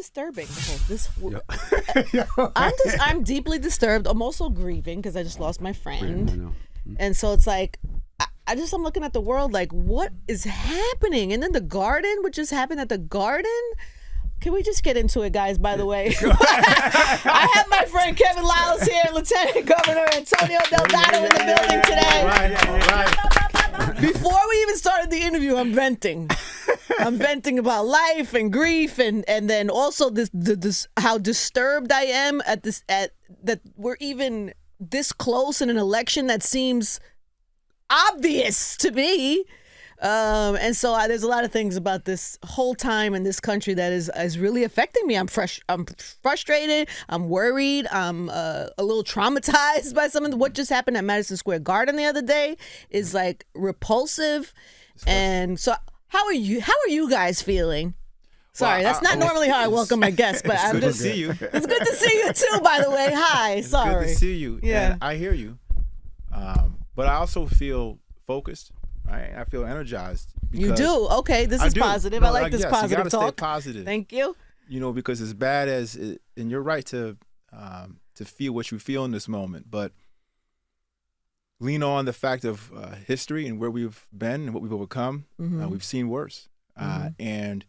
disturbing. I'm deeply disturbed. I'm also grieving because I just lost my friend. I know. And so it's like, I'm looking at the world like, what is happening? And then the garden, what just happened at the garden? Can we just get into it, guys, by the way? I have my friend Kevin Liles here, Lieutenant Governor Antonio Delgado in the building today. Right. Before we even started the interview, I'm venting. I'm venting about life and grief, and then also this how disturbed I am at that we're even this close in an election that seems obvious to me. And so there's a lot of things about this whole time in this country that is really affecting me. I'm frustrated. I'm worried. I'm a little traumatized by some of what just happened at Madison Square Garden the other day. Is like repulsive. And so how are you guys feeling? Sorry, that's not normally how I welcome my guests, but it's good to see you. It's good to see you too, by the way. Hi, sorry. Good to see you. Yeah, and I hear you. But I also feel focused. Right? I feel energized. You do? Okay, this is positive. I like this positive you gotta talk. Stay positive. Thank you. You know, because as bad as it, and you're right to feel what you feel in this moment, but lean on the fact of history and where we've been and what we've overcome. Mm-hmm. We've seen worse, and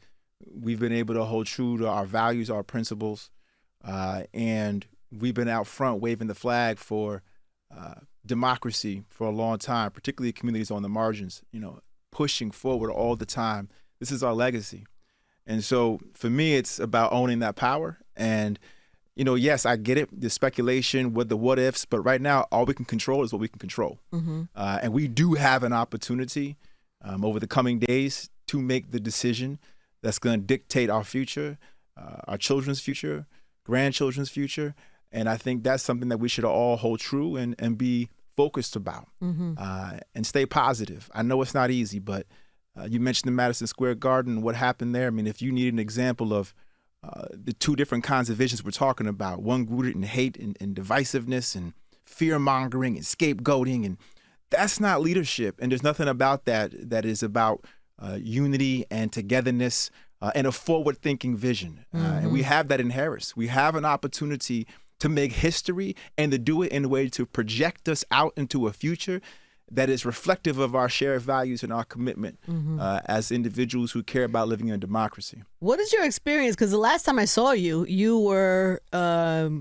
we've been able to hold true to our values, our principles, and we've been out front waving the flag for democracy for a long time, particularly communities on the margins, pushing forward all the time. This is our legacy. And so for me, it's about owning that power. And, yes, I get it, the speculation with the what ifs, but right now, all we can control is what we can control. Mm-hmm. And we do have an opportunity over the coming days to make the decision that's going to dictate our future, our children's future, grandchildren's future. And I think that's something that we should all hold true and be focused about, and stay positive. I know it's not easy, but you mentioned the Madison Square Garden, what happened there. I mean, if you need an example of the two different kinds of visions we're talking about, one rooted in hate and divisiveness and fear-mongering and scapegoating, and that's not leadership. And there's nothing about that is about unity and togetherness and a forward-thinking vision. And we have that in Harris. We have an opportunity to make history and to do it in a way to project us out into a future that is reflective of our shared values and our commitment as individuals who care about living in a democracy. What is your experience? Because the last time I saw you, you were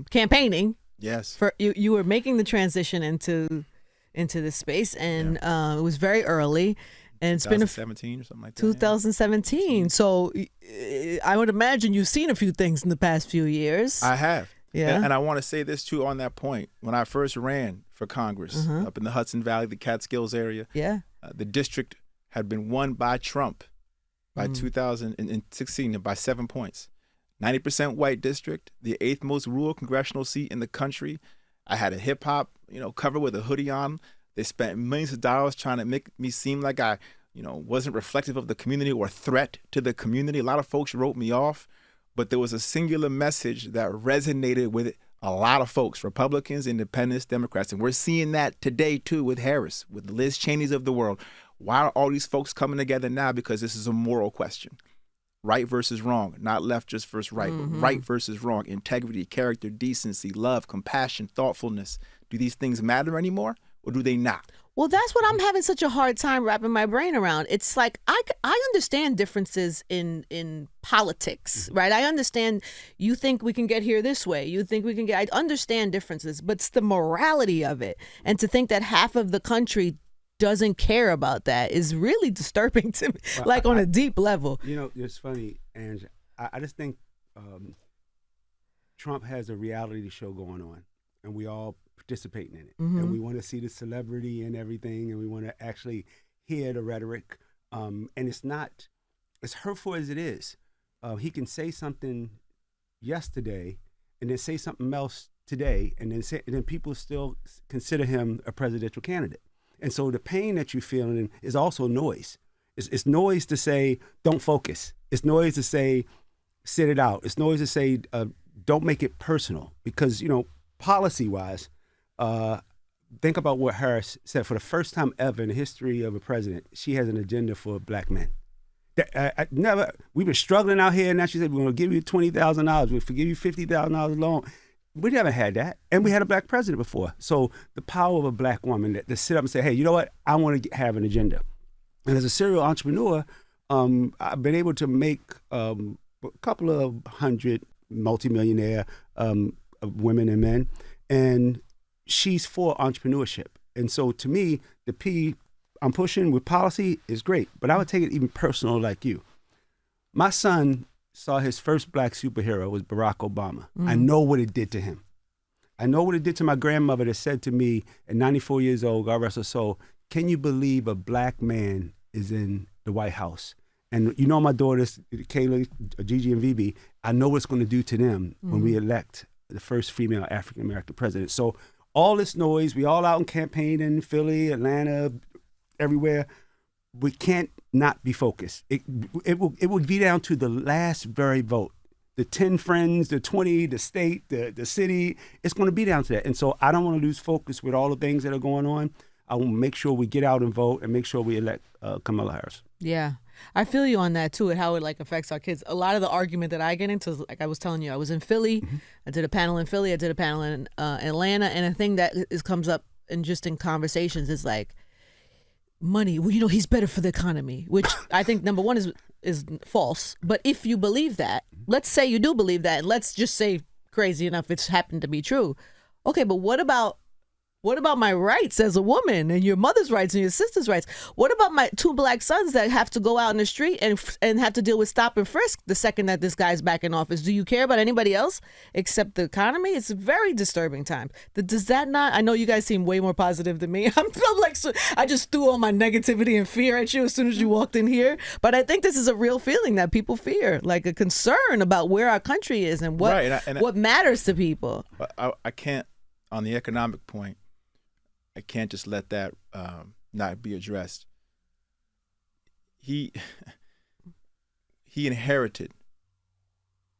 campaigning. Yes. You were making the transition into this space, and it was very early. And it's been 2017 or something like that. 2017. Yeah. So I would imagine you've seen a few things in the past few years. I have. Yeah. And I want to say this, too, on that point. When I first ran for Congress up in the Hudson Valley, the Catskills area, the district had been won by Trump by 2016 by 7 points. 90% white district, the 8th most rural congressional seat in the country. I had a hip-hop, cover with a hoodie on. They spent millions of dollars trying to make me seem like I, wasn't reflective of the community or a threat to the community. A lot of folks wrote me off. But there was a singular message that resonated with a lot of folks, Republicans, Independents, Democrats. And we're seeing that today, too, with Harris, with the Liz Cheneys of the world. Why are all these folks coming together now? Because this is a moral question. Right versus wrong, not left just versus right, but right versus wrong. Integrity, character, decency, love, compassion, thoughtfulness. Do these things matter anymore, or do they not? Well, that's what I'm having such a hard time wrapping my brain around. It's like I understand differences in politics, right? I understand you think we can get here this way. You think we can get. I understand differences, but it's the morality of it. And to think that half of the country doesn't care about that is really disturbing to me, on a deep level. It's funny, Angie. I just think Trump has a reality show going on, and we all participating in it, and we want to see the celebrity and everything, and we want to actually hear the rhetoric, and it's not as hurtful as it is. He can say something yesterday and then say something else today, and then people still consider him a presidential candidate. And so the pain that you're feeling is also noise. It's noise to say don't focus. It's noise to say sit it out. It's noise to say don't make it personal, because policy wise. Think about what Harris said. For the first time ever in the history of a president, she has an agenda for black men. I never. We've been struggling out here, and now she said we're going to give you $20,000. We'll forgive you $50,000 loan. We never had that, and we had a black president before. So the power of a black woman to sit up and say, "Hey, you know what? I want to have an agenda." And as a serial entrepreneur, I've been able to make a couple of hundred multimillionaire women and men, and she's for entrepreneurship. And so to me, the P I'm pushing with policy is great, but I would take it even personal like you. My son saw his first black superhero was Barack Obama. I know what it did to him. I know what it did to my grandmother that said to me at 94 years old, God rest her soul, can you believe a black man is in the White House? And you know my daughters, Kayla, Gigi, and Vivi, I know what it's going to do to them when we elect the first female African-American president. So all this noise, we all out in campaigning in Philly, Atlanta, everywhere. We can't not be focused. It would be down to the last very vote. The 10 friends, the 20, the state, the city, it's going to be down to that. And so I don't want to lose focus with all the things that are going on. I want to make sure we get out and vote and make sure we elect Kamala Harris. Yeah. I feel you on that too, and how it like affects our kids. A lot of the argument that I get into is, like I was telling you, I was in Philly. I did a panel in Philly. I did a panel in Atlanta. And a thing that comes up in conversations is like, money, well, you know, he's better for the economy, which I think number one is false. But if you believe that, let's say you do believe that, and let's just say crazy enough it's happened to be true. Okay, but what about my rights as a woman, and your mother's rights and your sister's rights? What about my 2 black sons that have to go out in the street and have to deal with stop and frisk the second that this guy's back in office? Do you care about anybody else except the economy? It's a very disturbing time. Does that not? I know you guys seem way more positive than me. I'm like, so, I just threw all my negativity and fear at you as soon as you walked in here. But I think this is a real feeling that people fear, like a concern about where our country is and what matters to people. I can't, on the economic point, I can't just let that not be addressed. He inherited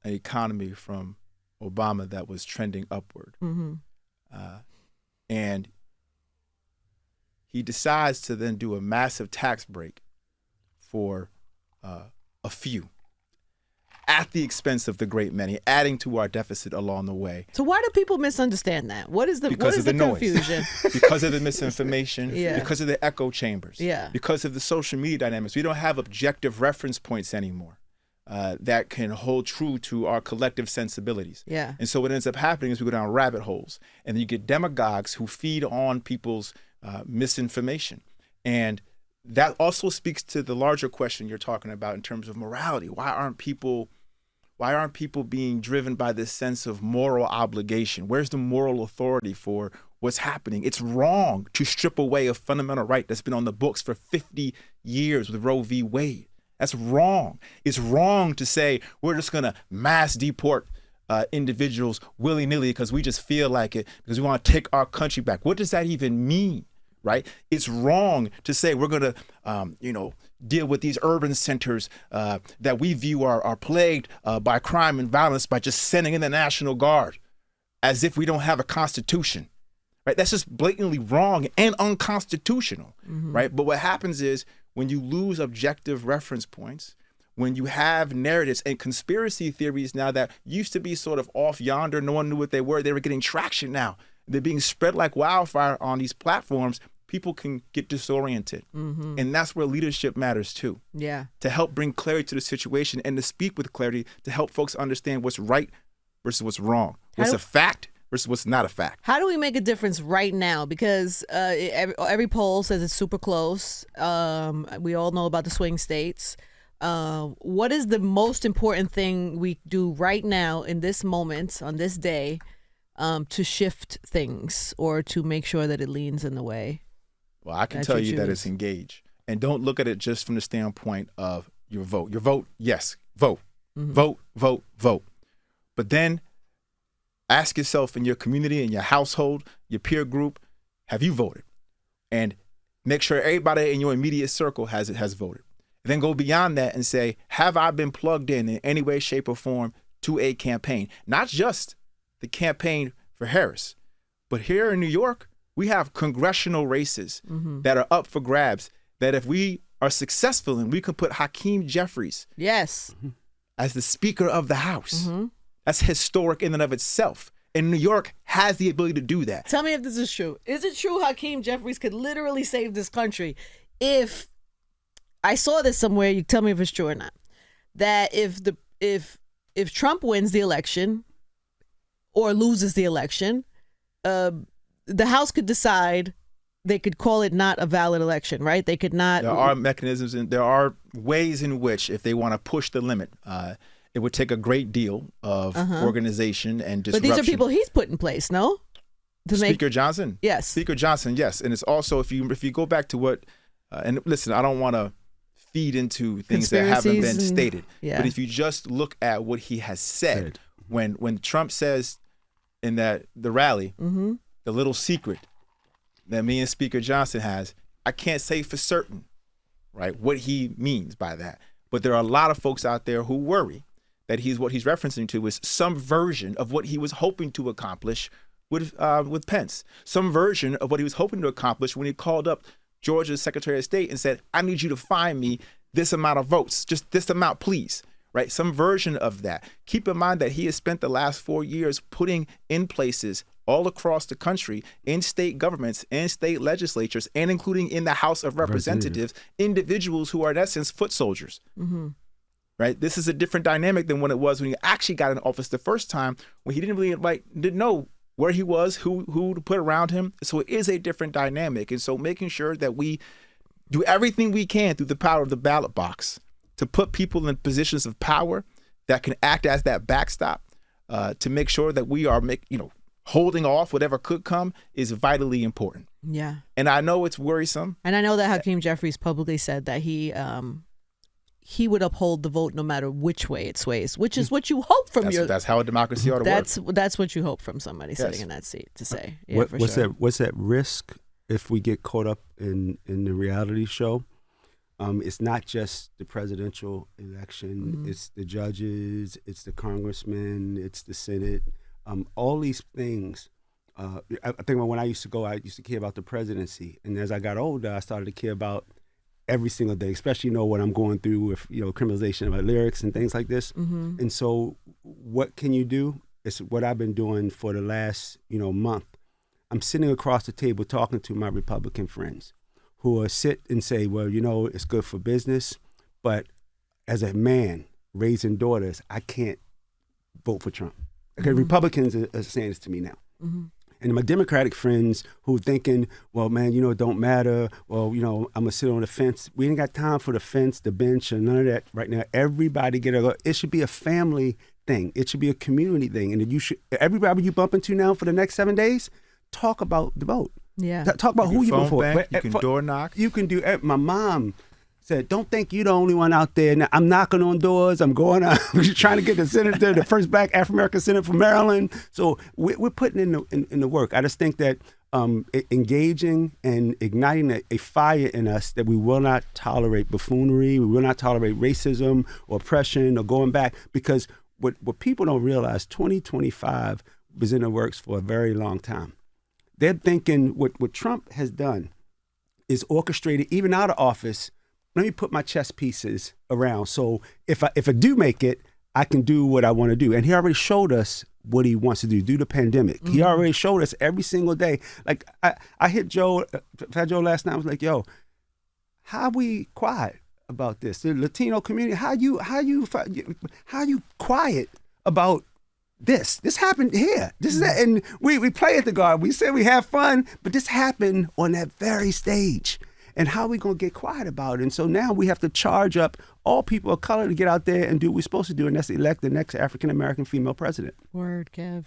an economy from Obama that was trending upward. And he decides to then do a massive tax break for a few, at the expense of the great many, adding to our deficit along the way. So why do people misunderstand that? What is the confusion? Because of the misinformation, Yeah. because of the echo chambers, Yeah. because of the social media dynamics. We don't have objective reference points anymore that can hold true to our collective sensibilities. Yeah. And so what ends up happening is we go down rabbit holes, and then you get demagogues who feed on people's misinformation. And that also speaks to the larger question you're talking about in terms of morality. Why aren't people being driven by this sense of moral obligation? Where's the moral authority for what's happening? It's wrong to strip away a fundamental right that's been on the books for 50 years with Roe v. Wade. That's wrong. It's wrong to say we're just going to mass deport individuals willy-nilly because we just feel like it, because we want to take our country back. What does that even mean? Right? It's wrong to say we're going to, deal with these urban centers that we view are plagued by crime and violence by just sending in the National Guard as if we don't have a constitution. Right? That's just blatantly wrong and unconstitutional. Right? But what happens is when you lose objective reference points, when you have narratives and conspiracy theories now that used to be sort of off yonder, no one knew what they were getting traction now. They're being spread like wildfire on these platforms. People can get disoriented. And that's where leadership matters too. Yeah. To help bring clarity to the situation and to speak with clarity to help folks understand what's right versus what's wrong. What's a fact versus what's not a fact. How do we make a difference right now? Because every poll says it's super close. We all know about the swing states. What is the most important thing we do right now in this moment, on this day, to shift things or to make sure that it leans in the way? Well, I can tell you that it's engage. And don't look at it just from the standpoint of your vote. Your vote, yes, vote. Vote, vote, vote. But then ask yourself in your community, in your household, your peer group, have you voted? And make sure everybody in your immediate circle has voted. And then go beyond that and say, have I been plugged in any way, shape, or form to a campaign? Not just the campaign for Harris, but here in New York, we have congressional races that are up for grabs, that if we are successful and we can put Hakeem Jeffries Yes. as the Speaker of the House, Mm-hmm. that's historic in and of itself. And New York has the ability to do that. Tell me if this is true. Is it true Hakeem Jeffries could literally save this country if I saw this somewhere, you tell me if it's true or not. That if Trump wins the election or loses the election, the House could decide they could call it not a valid election, right? They could not. There are mechanisms and there are ways in which, if they want to push the limit, it would take a great deal of organization and But disruption. these are people he's put in place, no? Speaker Johnson? Yes. Speaker Johnson, yes. And it's also, if you go back to what, and listen, I don't want to feed into things that haven't been stated. Yeah. But if you just look at what he has said, when Trump says in the rally, the little secret that me and Speaker Johnson has, I can't say for certain, right, what he means by that. But there are a lot of folks out there who worry that what he's referencing to is some version of what he was hoping to accomplish with Pence, some version of what he was hoping to accomplish when he called up Georgia's Secretary of State and said, I need you to find me this amount of votes, just this amount, please, right? Some version of that. Keep in mind that he has spent the last 4 years putting in places all across the country, in state governments, in state legislatures, and including in the House of Representatives, individuals who are in essence foot soldiers. Right? This is a different dynamic than when it was when he actually got in office the first time, when he didn't know where he was, who to put around him. So it is a different dynamic. And so making sure that we do everything we can through the power of the ballot box to put people in positions of power that can act as that backstop to make sure that we are holding off whatever could come is vitally important. Yeah. And I know it's worrisome. And I know that Hakeem Jeffries publicly said that he would uphold the vote no matter which way it sways, which is what you hope from That's how a democracy ought to work. That's what you hope from somebody sitting in that seat to say. Yeah, What's that risk if we get caught up in the reality show? It's not just the presidential election. It's the judges. It's the congressmen. It's the Senate. All these things. I think when I used to care about the presidency. And as I got older, I started to care about every single day, especially, what I'm going through with, criminalization of my lyrics and things like this. And so what can you do? It's what I've been doing for the last, month. I'm sitting across the table talking to my Republican friends who will sit and say, well, it's good for business, but as a man raising daughters, I can't vote for Trump. Okay, Republicans are saying this to me now. And my Democratic friends who are thinking, well, man, it don't matter. Well, I'm going to sit on the fence. We ain't got time for the fence, the bench, and none of that right now. Everybody it should be a family thing. It should be a community thing. And everybody you bump into now for the next 7 days, talk about the vote. Yeah. Talk about who you vote for. You can door knock. You can do. My mom said, don't think you're the only one out there. Now, I'm knocking on doors. I'm going out. We're trying to get the senator, the first black African-American senator from Maryland. So we're putting in the work. I just think that engaging and igniting a fire in us that we will not tolerate buffoonery. We will not tolerate racism or oppression or going back. Because what people don't realize, 2025 was in the works for a very long time. They're thinking what Trump has done is orchestrated, even out of office. Let me put my chess pieces around. So if I do make it, I can do what I want to do. And he already showed us what he wants to do the pandemic. He already showed us every single day. Like I hit Fat Joe last night. I was like, yo, how we quiet about this? The Latino community, how you quiet about this? This happened here. This is that. And we play at the Garden. We say we have fun, but this happened on that very stage. And how are we going to get quiet about it? And so now we have to charge up all people of color to get out there and do what we're supposed to do, and that's elect the next African-American female president. Word, Kev.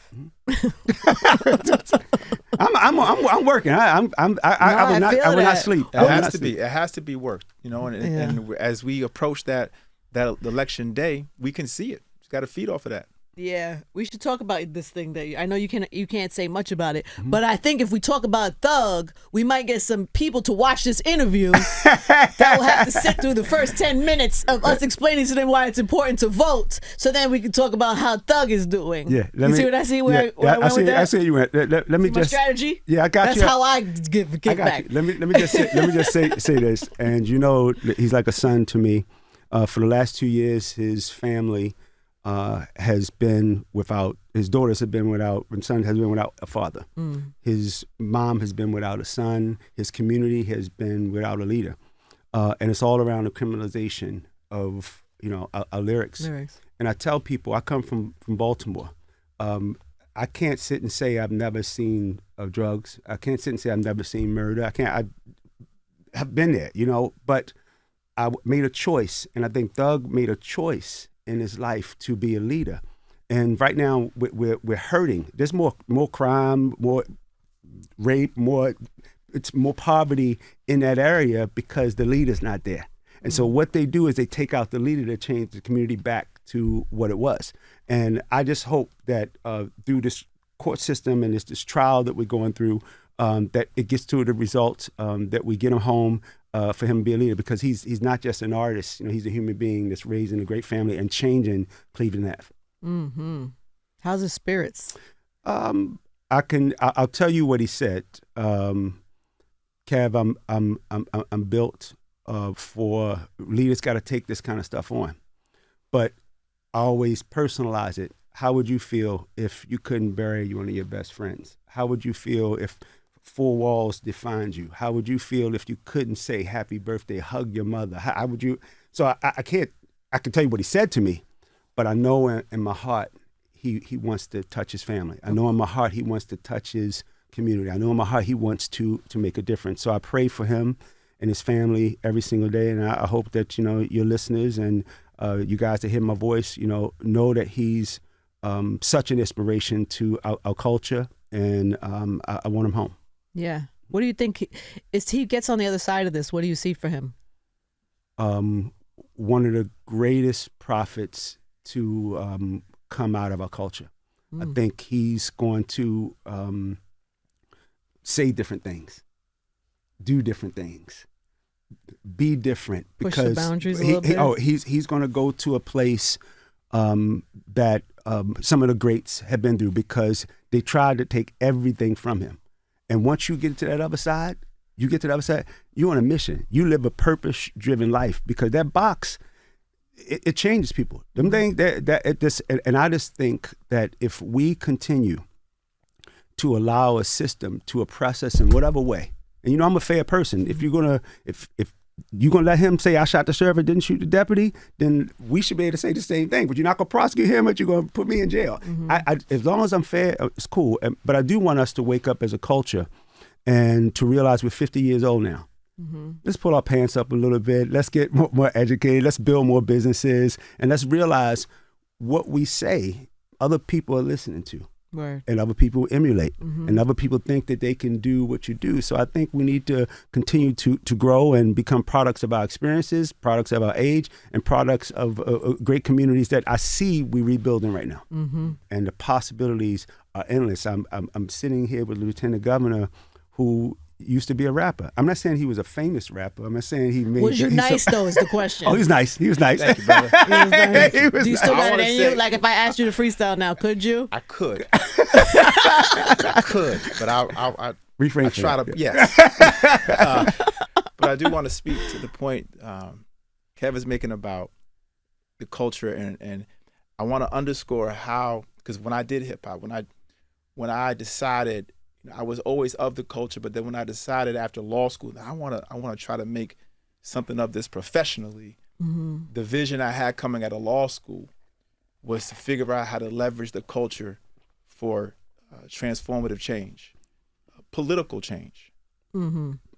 I'm working. I will not sleep. It has to be worked, and as we approach that election day, we can see it. Just got to feed off of that. Yeah, we should talk about this thing that I know you can't say much about it, but I think if we talk about Thug, we might get some people to watch this interview that will have to sit through the first 10 minutes of us explaining to them why it's important to vote, so then we can talk about how Thug is doing. Yeah, you see what I see? Where I went with that? I see you went. Let me See my just strategy. Yeah, I got That's you. how I give I got kickback. you. Let me just say this, and you know, he's like a son to me. For the last 2 years, his family has been without. His daughters have been without. His son has been without a father. His mom has been without a son. His community has been without a leader, and it's all around the criminalization of our lyrics. And I tell people, I come from Baltimore. I can't sit and say I've never seen drugs. I can't sit and say I've never seen murder. I have been there, but I made a choice, and I think Thug made a choice in his life to be a leader. And right now we're hurting. There's more crime, more rape, more poverty in that area because the leader's not there. And so what they do is they take out the leader to change the community back to what it was. And I just hope that through this court system and this trial that we're going through, that it gets to the result, that we get him home for him to be a leader, because he's not just an artist. He's a human being that's raised in a great family and changing Cleveland Ave. Mm-hmm. How's his spirits? I'll tell you what he said. Kev, I'm built for leaders. Got to take this kind of stuff on, but I always personalize it. How would you feel if you couldn't bury one of your best friends? How would you feel if four walls defined you? How would you feel if you couldn't say happy birthday, hug your mother? How would you? So I can't. I can tell you what he said to me, but I know in my heart he wants to touch his family. I know in my heart he wants to touch his community. I know in my heart he wants to make a difference. So I pray for him and his family every single day, and I hope that your listeners and you guys that hear my voice, know that he's such an inspiration to our culture, and I want him home. Yeah. What do you think he gets on the other side of this? What do you see for him? One of the greatest prophets to come out of our culture. I think he's going to say different things, do different things, be different, push because the boundaries a little bit. He's going to go to a place that some of the greats have been through, because they tried to take everything from him. And once you get to that other side, you're on a mission. You live a purpose-driven life, because that box, it changes people. Them things and I just think that if we continue to allow a system to oppress us in whatever way, and I'm a fair person. If you're gonna let him say I shot the sheriff and didn't shoot the deputy, then we should be able to say the same thing. But you're not gonna prosecute him, but you're gonna put me in jail. As long as I'm fair, it's cool. But I do want us to wake up as a culture and to realize we're 50 years old now. Let's pull our pants up a little bit. Let's get more educated. Let's build more businesses, and let's realize what we say other people are listening to. Right. And other people emulate, and other people think that they can do what you do. So I think we need to continue to grow and become products of our experiences, products of our age, and products of great communities that I see we rebuilding right now. And the possibilities are endless. I'm sitting here with Lieutenant Governor, who used to be a rapper. I'm not saying he was a famous rapper. I'm not saying he made. Was you nice though? Is the question. Oh, he was nice. He was nice. Thank you, brother. Do you still got it in you? Like if I asked you to freestyle now, could you? I could. I could, but I refrain. I try to. Yes. But I do want to speak to the point Kevin's making about the culture, and I want to underscore how, because when I did hip hop, when I decided. I was always of the culture, but then when I decided after law school that I want to try to make something of this professionally, the vision I had coming out of law school was to figure out how to leverage the culture for transformative change, political change,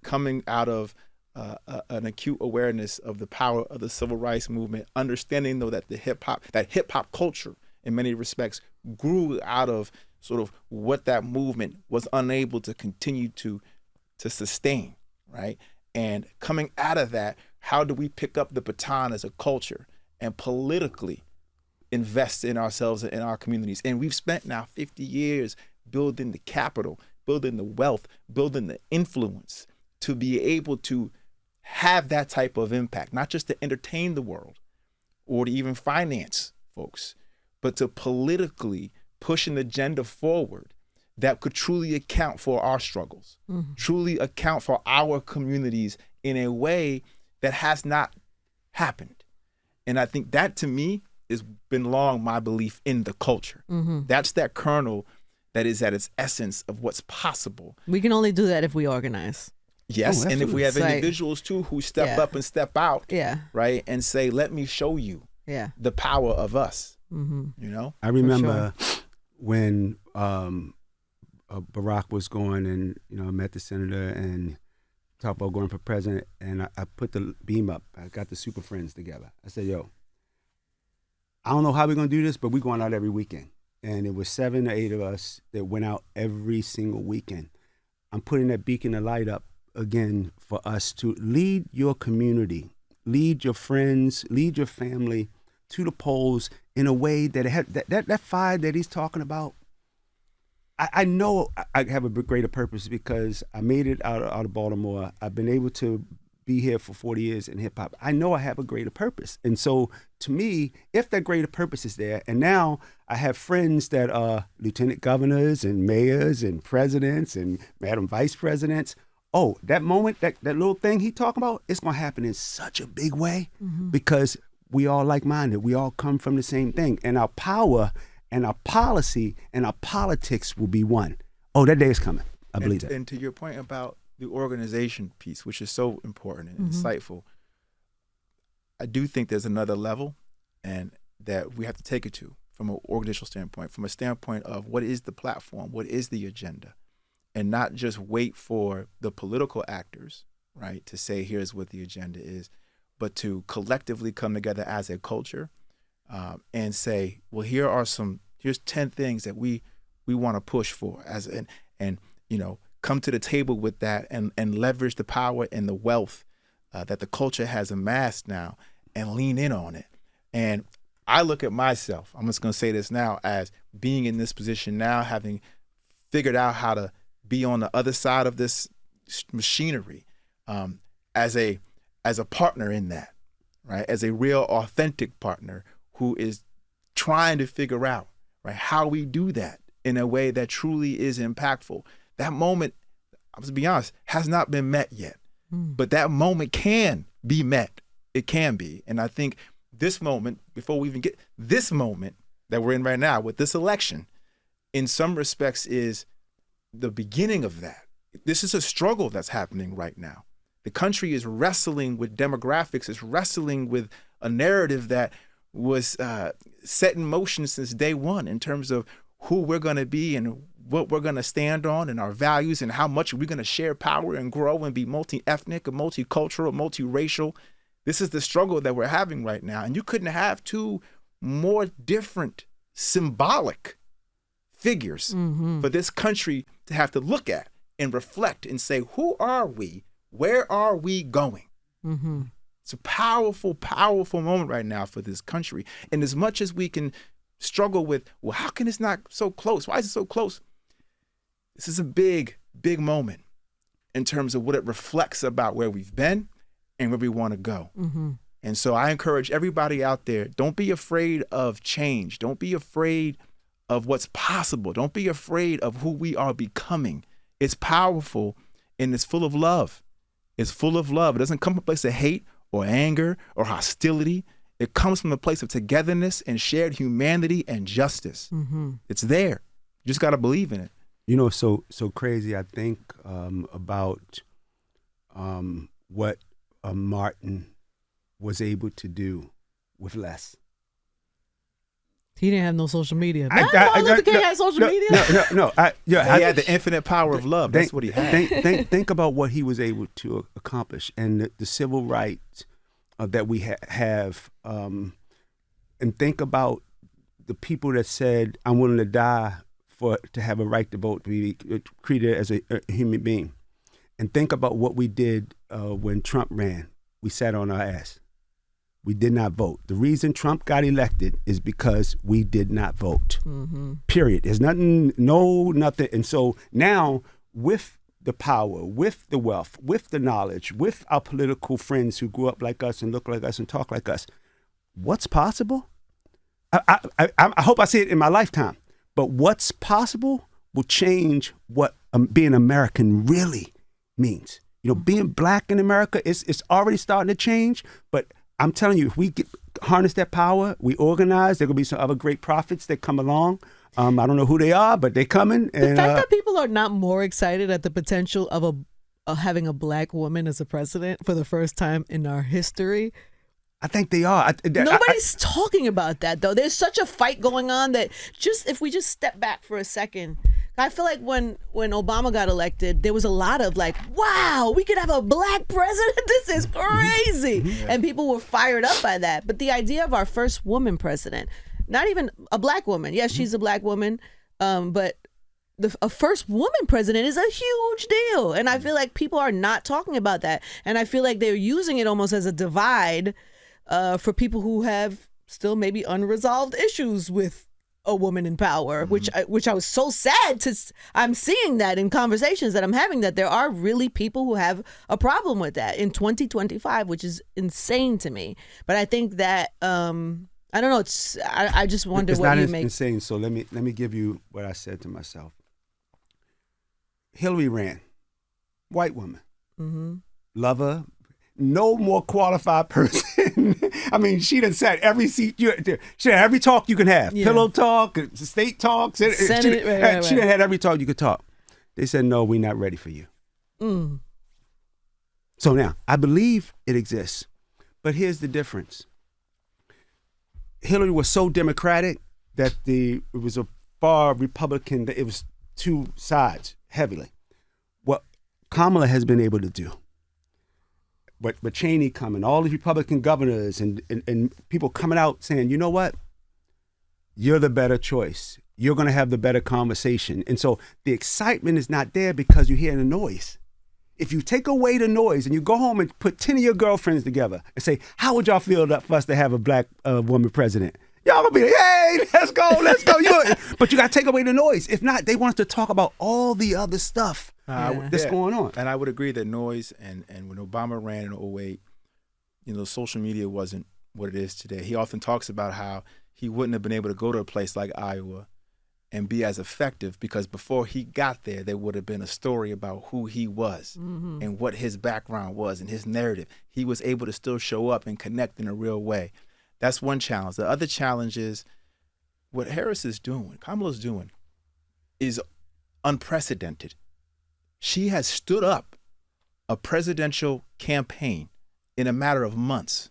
coming out of an acute awareness of the power of the civil rights movement, understanding though that hip hop culture in many respects grew out of sort of what that movement was unable to continue to sustain, right? And coming out of that, how do we pick up the baton as a culture and politically invest in ourselves and in our communities. And we've spent now 50 years building the capital, building the wealth, building the influence to be able to have that type of impact, not just to entertain the world or to even finance folks, but to politically push an agenda forward that could truly account for our struggles, truly account for our communities in a way that has not happened. And I think that, to me, has been long my belief in the culture. That's that kernel that is at its essence of what's possible. We can only do that if we organize. Yes, and if we have It's like- individuals too who step up and step out, Yeah. right, and say, let me show you Yeah. the power of us, you know? I remember when Barack was going, and I met the senator and talked about going for president, and I put the beam up. I got the super friends together. I said, yo, I don't know how we're gonna do this, but we're going out every weekend. And it was 7 or 8 of us that went out every single weekend. I'm putting that beacon of light up again for us to lead your community, lead your friends, lead your family to the polls in a way that that fire that he's talking about. I know I have a greater purpose because I made it out of Baltimore. I've been able to be here for 40 years in hip hop. I know I have a greater purpose. And so to me, if that greater purpose is there, and now I have friends that are lieutenant governors and mayors and presidents and madam vice presidents. Oh, that moment, that little thing he talking about, it's going to happen in such a big way because we all like-minded. We all come from the same thing. And our power and our policy and our politics will be one. Oh, that day is coming. I believe that. And to your point about the organization piece, which is so important and insightful, I do think there's another level and that we have to take it to from an organizational standpoint, from a standpoint of what is the platform, what is the agenda, and not just wait for the political actors, right, to say here's what the agenda is, but to collectively come together as a culture and say, well, here's 10 things that we want to push for and come to the table with that and leverage the power and the wealth that the culture has amassed now and lean in on it. And I look at myself, I'm just going to say this now, as being in this position now, having figured out how to be on the other side of this machinery as a partner in that, right? As a real authentic partner who is trying to figure out, right, how we do that in a way that truly is impactful. That moment, I'm to be honest, has not been met yet, but that moment can be met. It can be. And I think this moment, before we even get this moment that we're in right now with this election, in some respects is the beginning of that. This is a struggle that's happening right now. The country is wrestling with demographics, it's wrestling with a narrative that was set in motion since day one in terms of who we're going to be and what we're going to stand on and our values and how much we're going to share power and grow and be multi-ethnic or multicultural, multiracial. This is the struggle that we're having right now. And you couldn't have two more different symbolic figures for this country to have to look at and reflect and say, who are we? Where are we going? It's a powerful, powerful moment right now for this country. And as much as we can struggle with, well, how can this not so close? Why is it so close? This is a big, big moment in terms of what it reflects about where we've been and where we want to go. And so I encourage everybody out there, don't be afraid of change. Don't be afraid of what's possible. Don't be afraid of who we are becoming. It's powerful and it's full of love. It's full of love. It doesn't come from a place of hate or anger or hostility. It comes from a place of togetherness and shared humanity and justice. It's there. You just got to believe in it. So crazy. I think about what Martin was able to do with less. He didn't have no social media. Luther King had social media? No. He had the infinite power of love. That's what he had. Think about what he was able to accomplish and the civil rights that we have. And think about the people that said, I'm willing to die to have a right to vote, to be treated as a human being. And think about what we did when Trump ran. We sat on our ass. We did not vote. The reason Trump got elected is because we did not vote. Period. There's nothing. And so now with the power, with the wealth, with the knowledge, with our political friends who grew up like us and look like us and talk like us, what's possible? I hope I see it in my lifetime. But what's possible will change what being American really means. Being black in America, it's already starting to change. But I'm telling you, if we harness that power, we organize, there will be some other great prophets that come along. I don't know who they are, but they're coming. The fact that people are not more excited at the potential of having a black woman as a president for the first time in our history. I think they are. Nobody's talking about that, though. There's such a fight going on that if we just step back for a second, I feel like when Obama got elected, there was a lot of like, wow, we could have a black president. This is crazy. And people were fired up by that. But the idea of our first woman president, not even a black woman. Yes, she's a black woman. But a first woman president is a huge deal. And I feel like people are not talking about that. And I feel like they're using it almost as a divide for people who have still maybe unresolved issues with a woman in power, which I was so sad I'm seeing that in conversations that I'm having, that there are really people who have a problem with that in 2025, which is insane to me. But I think that I don't know. I just wonder what you make. It's not insane. So let me give you what I said to myself. Hillary ran, white woman, lover. No more qualified person. I mean, she done sat every seat. She had every talk you can have. Yeah. Pillow talk, state talks. She done had every talk you could talk. They said, no, we're not ready for you. So now, I believe it exists. But here's the difference. Hillary was so Democratic that it was a far Republican. It was two sides heavily. What Kamala has been able to do, but Cheney coming, all these Republican governors and people coming out saying, you know what? You're the better choice. You're going to have the better conversation. And so the excitement is not there because you hear the noise. If you take away the noise and you go home and put 10 of your girlfriends together and say, how would y'all feel for us to have a black woman president? Y'all gonna be like, hey, let's go. But you gotta take away the noise. If not, they want us to talk about all the other stuff that's going on. And I would agree that noise and when Obama ran in 2008, social media wasn't what it is today. He often talks about how he wouldn't have been able to go to a place like Iowa and be as effective because before he got there would have been a story about who he was and what his background was and his narrative. He was able to still show up and connect in a real way. That's one challenge. The other challenge is what Harris is doing, what Kamala's doing, is unprecedented. She has stood up a presidential campaign in a matter of months.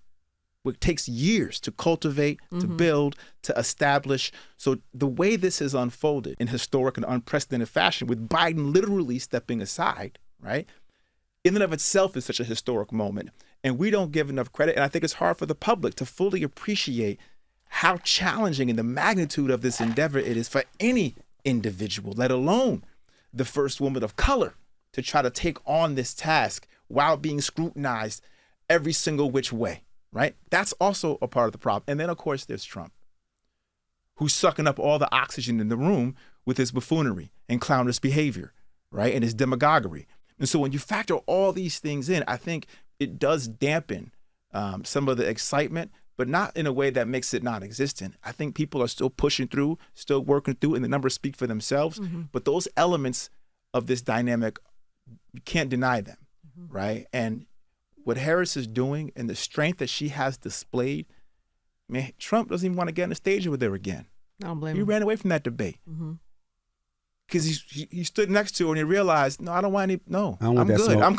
It takes years to cultivate, to build, to establish. So the way this has unfolded in historic and unprecedented fashion, with Biden literally stepping aside, right, in and of itself is such a historic moment. And we don't give enough credit. And I think it's hard for the public to fully appreciate how challenging and the magnitude of this endeavor it is for any individual, let alone the first woman of color, to try to take on this task while being scrutinized every single which way, right? That's also a part of the problem. And then, of course, there's Trump, who's sucking up all the oxygen in the room with his buffoonery and clownish behavior, right? And his demagoguery. And so when you factor all these things in, I think it does dampen some of the excitement, but not in a way that makes it non-existent. I think people are still pushing through, still working through, and the numbers speak for themselves. But those elements of this dynamic, you can't deny them, right? And what Harris is doing and the strength that she has displayed, man, Trump doesn't even want to get on the stage with her again. I don't blame him. He ran away from that debate. Because he stood next to her and he realized, no, I don't want any, no, I'm good. I'm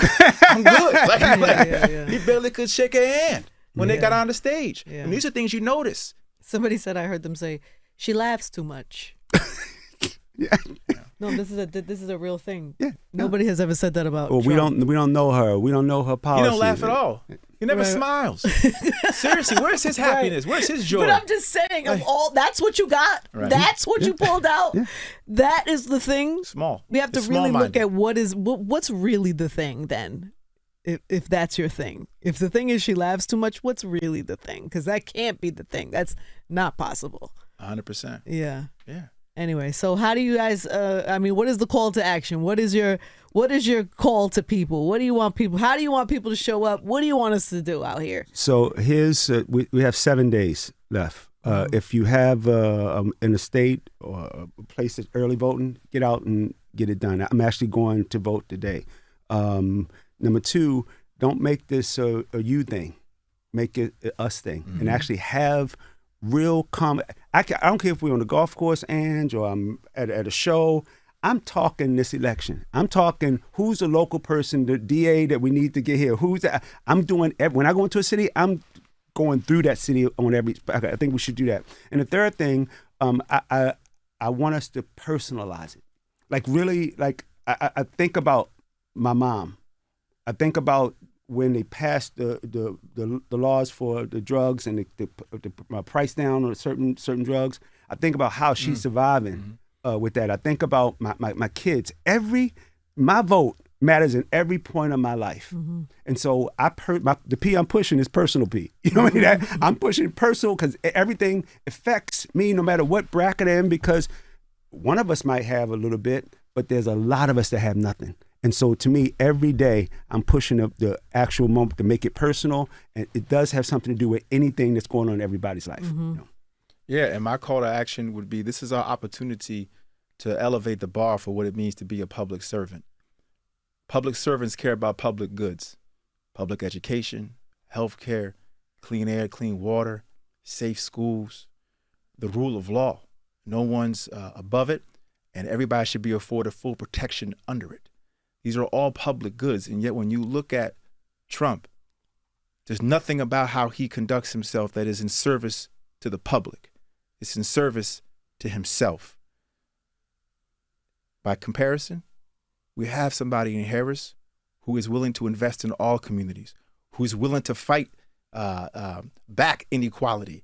good. He barely could shake her hand when they got on the stage. And these are things you notice. Somebody said, I heard them say, she laughs too much. No, this is a real thing. Nobody has ever said that about Trump. we don't know her. We don't know her policy. He don't laugh at all. He never smiles. Seriously, where's his happiness? Where's his joy? But I'm just saying, that's what you got. That's what you pulled out. That is the thing. Small. We have to really look at what's really the thing then. if that's your thing. If the thing is she laughs too much, what's really the thing? Because that can't be the thing. That's not possible. 100%. Yeah. Yeah. Anyway, so how do you guys? What is the call to action? What is your call to people? What do you want people? How do you want people to show up? What do you want us to do out here? So here's we have 7 days left. If you have in a state or a place that's early voting, get out and get it done. I'm actually going to vote today. Number 2, don't make this a you thing. Make it a us thing, and actually have real I don't care if we're on the golf course, Ange, or I'm at a show. I'm talking this election. I'm talking who's the local person, the DA that we need to get here. I'm doing when I go into a city, I'm going through that city on every. I think we should do that. And the third thing, I want us to personalize it. Like really, like I think about my mom. I think about when they passed the laws for the drugs and the price down on certain drugs. I think about how she's surviving with that. I think about my kids. My vote matters in every point of my life. And so the P I'm pushing is personal P. You know what I mean? I'm pushing personal because everything affects me no matter what bracket I'm in, because one of us might have a little bit, but there's a lot of us that have nothing. And so to me, every day I'm pushing up the actual moment to make it personal. And it does have something to do with anything that's going on in everybody's life. You know? Yeah, and my call to action would be, this is our opportunity to elevate the bar for what it means to be a public servant. Public servants care about public goods, public education, healthcare, clean air, clean water, safe schools, the rule of law. No one's above it, and everybody should be afforded full protection under it. These are all public goods, and yet when you look at Trump, there's nothing about how he conducts himself that is in service to the public. It's in service to himself. By comparison, we have somebody in Harris who is willing to invest in all communities, who is willing to fight back inequality,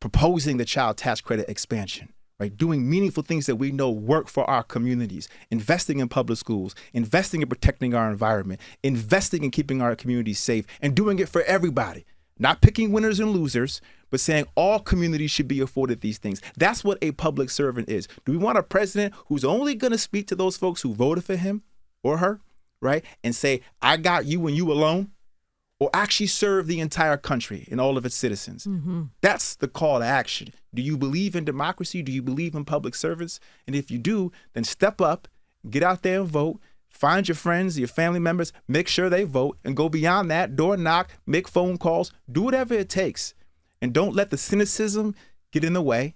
proposing the child tax credit expansion, right? Doing meaningful things that we know work for our communities, investing in public schools, investing in protecting our environment, investing in keeping our communities safe, and doing it for everybody. Not picking winners and losers, but saying all communities should be afforded these things. That's what a public servant is. Do we want a president who's only going to speak to those folks who voted for him or her, right? And say, I got you and you alone? Or actually serve the entire country and all of its citizens? That's the call to action. Do you believe in democracy? Do you believe in public service? And if you do, then step up, get out there and vote. Find your friends, your family members, make sure they vote, and go beyond that, door knock, make phone calls, do whatever it takes. And don't let the cynicism get in the way.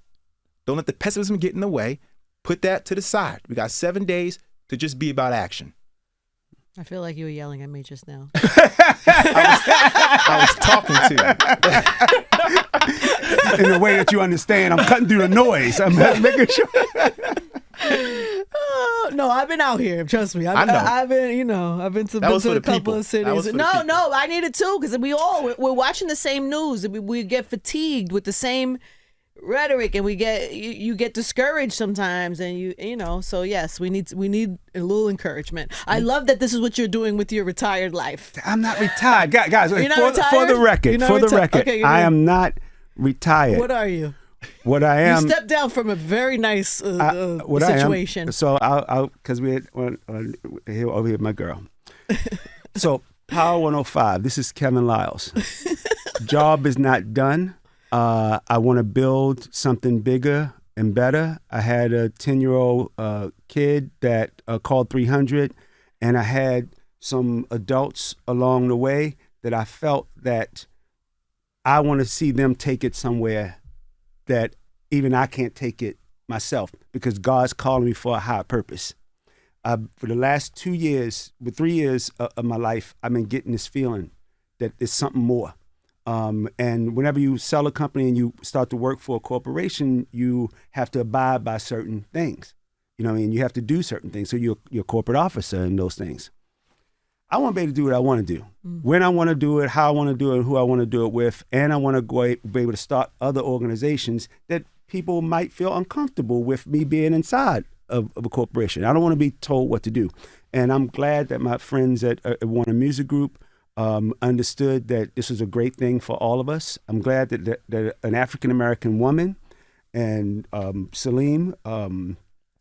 Don't let the pessimism get in the way. Put that to the side. We got 7 days to just be about action. I feel like you were yelling at me just now. I was talking to In a way that you understand, I'm cutting through the noise. I'm making sure. No, I've been out here. Trust me. I know. I've been to a couple of cities. No, I need it too, because we're watching the same news. We get fatigued with the same rhetoric, and you get discouraged sometimes, and you know. So yes, we need a little encouragement. I love that this is what you're doing with your retired life. I'm not retired, guys. You're not retired? For the record, Okay, I am not retired. What are you? What I am. You stepped down from a very nice situation. So I'll because we had here over here my girl. So Power 105. This is Kevin Liles. Job is not done. I want to build something bigger and better. I had a 10-year-old kid that called 300, and I had some adults along the way that I felt that I want to see them take it somewhere that even I can't take it myself, because God's calling me for a higher purpose. For the last 3 years of my life, I've been getting this feeling that there's something more. And whenever you sell a company and you start to work for a corporation, you have to abide by certain things. You know what I mean? You have to do certain things. So you're a corporate officer in those things. I want to be able to do what I want to do, when I want to do it, how I want to do it, who I want to do it with. And I want to be able to start other organizations that people might feel uncomfortable with me being inside of a corporation. I don't want to be told what to do. And I'm glad that my friends at Warner Music Group understood that this was a great thing for all of us. I'm glad that an African American woman and Salim,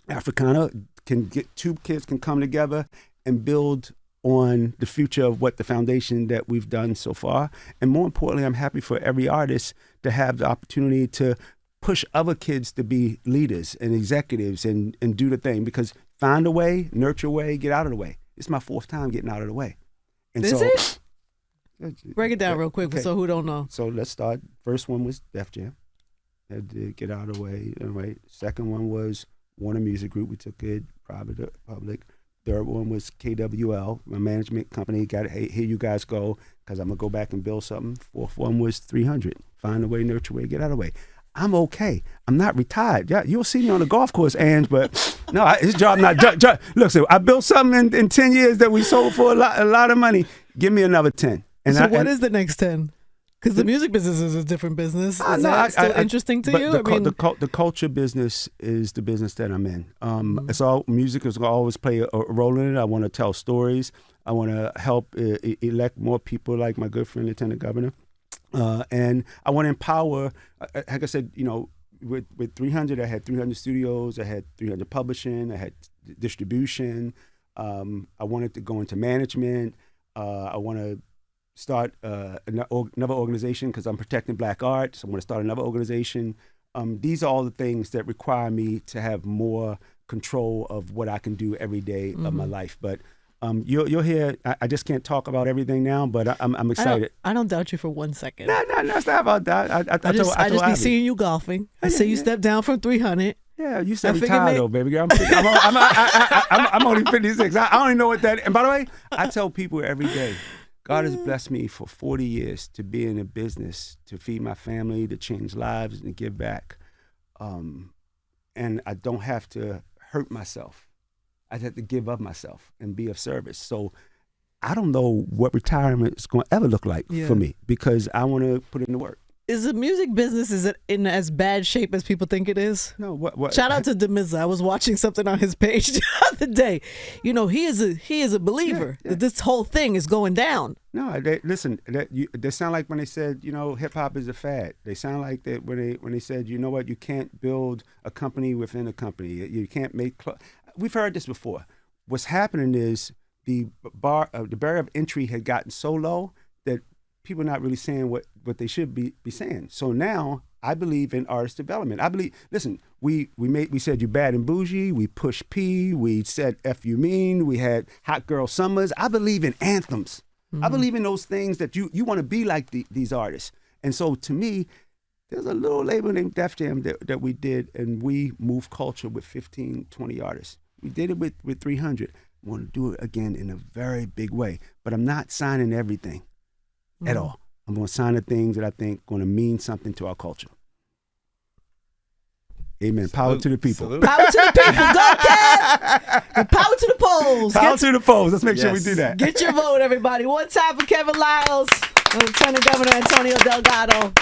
Africana, can get two kids can come together and build on the future of what the foundation that we've done so far. And more importantly, I'm happy for every artist to have the opportunity to push other kids to be leaders and executives and do the thing, because find a way, nurture a way, get out of the way. It's my 4th time getting out of the way. And Is so, it? Break it down real quick for so who don't know. So let's start. First one was Def Jam. Had to get out of the way. Anyway, second one was Warner Music Group. We took it private, public. Third one was KWL, my management company. Got hey, here you guys go, because I'm gonna go back and build something. Fourth one was 300. Find a way, nurture a way, get out of the way. I'm okay. I'm not retired. Yeah, you'll see me on the golf course, Ange, but no, his job not. Look, so I built something in 10 years that we sold for a lot of money. Give me another 10. And so what is the next 10? Because the music business is a different business. Is that still interesting to you? The culture business is the business that I'm in. It's all music is going to always play a role in it. I want to tell stories. I want to help elect more people like my good friend, Lieutenant Governor. And I want to empower, like I said, with 300, I had 300 studios, I had 300 publishing, I had distribution. I wanted to go into management. I want to start another organization because I'm protecting Black art. So I want to start another organization. These are all the things that require me to have more control of what I can do every day of my life. But you'll hear, I just can't talk about everything now, but I'm excited. I don't doubt you for 1 second. No, it's not about that. I just be seeing you golfing. I see you step down from 300. Yeah, you said retired though, baby girl. I'm only 56. I don't even know what that. And by the way, I tell people every day, God has blessed me for 40 years to be in a business, to feed my family, to change lives, and to give back. And I don't have to hurt myself. I have to give up myself and be of service. So I don't know what retirement is going to ever look like for me, because I want to put in the work. Is the music business, is it in as bad shape as people think it is? No, what? Shout out to Demiza. I was watching something on his page the other day. He is a believer that this whole thing is going down. No, listen. They sound like when they said, hip hop is a fad. They sound like that when they said, you know what, you can't build a company within a company. You can't make. We've heard this before. What's happening is the barrier of entry had gotten so low that people are not really saying what they should be saying. So now I believe in artist development. I believe, listen, we said you bad and bougie, we pushed P, we said F you mean, we had Hot Girl Summers. I believe in anthems. I believe in those things that you want to be like these artists. And so to me, there's a little label named Def Jam that we did, and we moved culture with 15, 20 artists. We did it with 300. I want to do it again in a very big way, but I'm not signing everything at all. I'm going to sign the things that I think going to mean something to our culture. Amen. Power to the people. Salute. Power to the people. Go, Kev. And power to the polls. Power to the polls. Let's make sure we do that. Get your vote, everybody. One time for Kevin Liles, Lieutenant Governor Antonio Delgado.